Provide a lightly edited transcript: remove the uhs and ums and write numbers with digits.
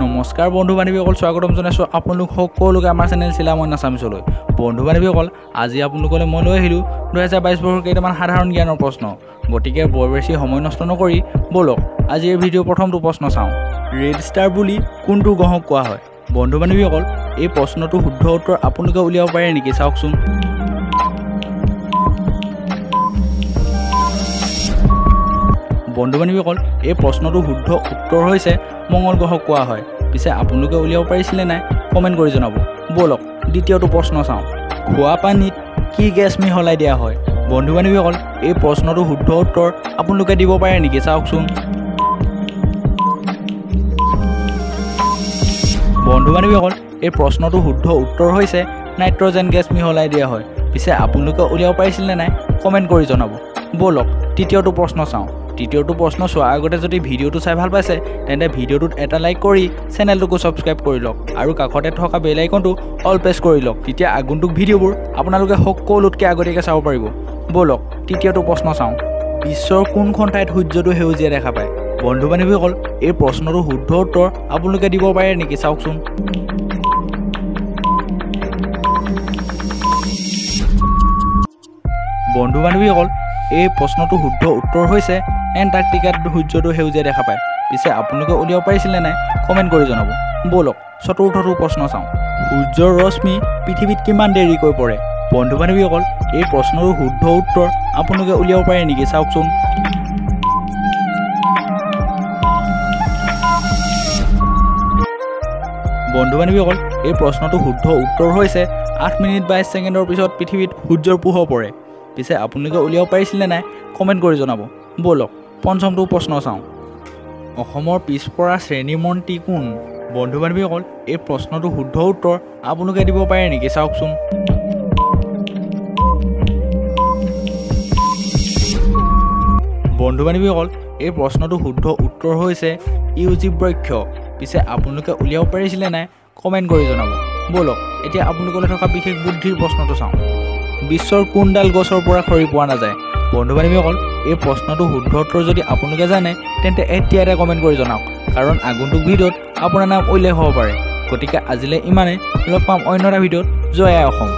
নমস্কাৰ বন্ধু বান্ধৱীসকল, স্বাগতম জনাইছোঁ আপোনালোক সকলোকে আমাৰ চেনেল চিলামন আছামিছলৈ। বন্ধু বান্ধৱীসকল, আজি আপোনালোকলৈ মই লৈ আহিলোঁ 2022 বৰ্ষৰ কেইটামান সাধাৰণ জ্ঞানৰ প্ৰশ্ন। গতিকে বৰ বেছি সময় নষ্ট নকৰি বলক আজি এই ভিডিঅ'ৰ প্ৰথমটো প্ৰশ্ন চাওঁ। ৰেড ষ্টাৰ বুলি কোনটো গ্ৰহক কোৱা হয়? বন্ধু বান্ধৱীসকল, এই প্ৰশ্নটো শুদ্ধ উত্তৰ আপোনালোকে উলিয়াব পাৰে নেকি চাওকচোন। বন্ধু বান্ধৱীসকল, এই প্ৰশ্নটো শুদ্ধ উত্তৰ হৈছে মঙ্গল গ্ৰহক কোৱা হয়। পিছে আপোনালোকে উলিয়াব পাৰিছিলে নাই? কমেণ্ট কৰি জনাব। বলক দ্বিতীয়টো প্ৰশ্ন চাওঁ। খোৱা পানীত কি গেছ মিহলাই দিয়া হয়? বন্ধু বান্ধৱীসকল, এই প্ৰশ্নটো শুদ্ধ উত্তৰ আপোনালোকে দিব পাৰে নেকি চাওকচোন। বন্ধু বান্ধৱীসকল, এই প্ৰশ্নটো শুদ্ধ উত্তৰ হৈছে নাইট্ৰজেন গেছ মিহলাই দিয়া হয়। পিছে আপোনালোকে উলিয়াব পাৰিছিলে নাই? কমেণ্ট কৰি জনাব। বলক তৃতীয়টো প্ৰশ্ন চাওঁ। তৃতীয়টো প্ৰশ্ন চোৱাৰ আগতে যদি ভিডিঅ'টো চাই ভাল পাইছে তেন্তে ভিডিঅ'টোত এটা লাইক কৰি চেনেলটোকো ছাবস্ক্ৰাইব কৰি লওক আৰু কাষতে থকা বেল আইকনটো অল প্ৰেছ কৰি লওক। তেতিয়া আগন্তুক ভিডিঅ'বোৰ আপোনালোকে সকলোতকৈ আগতীয়াকৈ চাব পাৰিব। বলক তৃতীয়টো প্ৰশ্ন চাওঁ। বিশ্বৰ কোনখন ঠাইত সূৰ্যটো সেউজীয়া দেখা পায়? বন্ধু বান্ধৱীসকল, এই প্ৰশ্নটো শুদ্ধ উত্তৰ আপোনালোকে দিব পাৰে নেকি চাওকচোন। বন্ধু বান্ধৱীসকল, এই প্ৰশ্নটো শুদ্ধ উত্তৰ হৈছে এণ্টাৰ্কটিকাত সূৰ্যটো সেউজীয়া দেখা পায়। পিছে আপোনালোকে উলিয়াব পাৰিছিলে নাই? কমেণ্ট কৰি জনাব। বলক চতুৰ্থটো প্ৰশ্ন চাওঁ। সূৰ্যৰ ৰশ্মি পৃথিৱীত কিমান দেৰিকৈ পৰে? বন্ধু বান্ধৱীসকল, এই প্ৰশ্নটো শুদ্ধ উত্তৰ আপোনালোকে উলিয়াব পাৰে নেকি চাওকচোন। বন্ধু বান্ধৱীসকল, এই প্ৰশ্নটো শুদ্ধ উত্তৰ হৈছে 8 মিনিট 22 ছেকেণ্ডৰ পিছত পৃথিৱীত সূৰ্যৰ পোহৰ পৰে। পিছে আপোনালোকে উলিয়াব পাৰিছিলে নাই? কমেণ্ট কৰি জনাব। বলক পঞ্চমটো প্ৰশ্ন চাওঁ। অসমৰ পিছপৰা শ্ৰেণীৰ মন্ত্ৰী কোন? বন্ধু বান্ধৱীসকল, এই প্ৰশ্নটো শুদ্ধ উত্তৰ আপোনালোকে দিব পাৰে নেকি চাওকচোন। বন্ধু বান্ধৱীসকল, এই প্ৰশ্নটো শুদ্ধ উত্তৰ হৈছে ইউজি বৃক্ষ। পিছে আপোনালোকে উলিয়াব পাৰিছিলে নাই? কমেণ্ট কৰি জনাব। বলক এতিয়া আপোনালোকলৈ থকা বিশেষ বুদ্ধিৰ প্ৰশ্নটো চাওঁ। বিশ্বৰ কোনডাল গছৰ পৰা খৰি পোৱা নাযায়? বন্ধু বান্ধৱীসকল, এই প্ৰশ্নটো শুদ্ধ উত্তৰ যদি আপোনালোকে জানে তেন্তে এতিয়াতে কমেণ্ট কৰি জনাওক, কাৰণ আগন্তুক ভিডিঅ'ত আপোনাৰ নাম উল্লেখ হ'ব পাৰে। গতিকে আজিলৈ ইমানেই, লগ পাম অন্য এটা ভিডিঅ'ত। জয় আই অসম।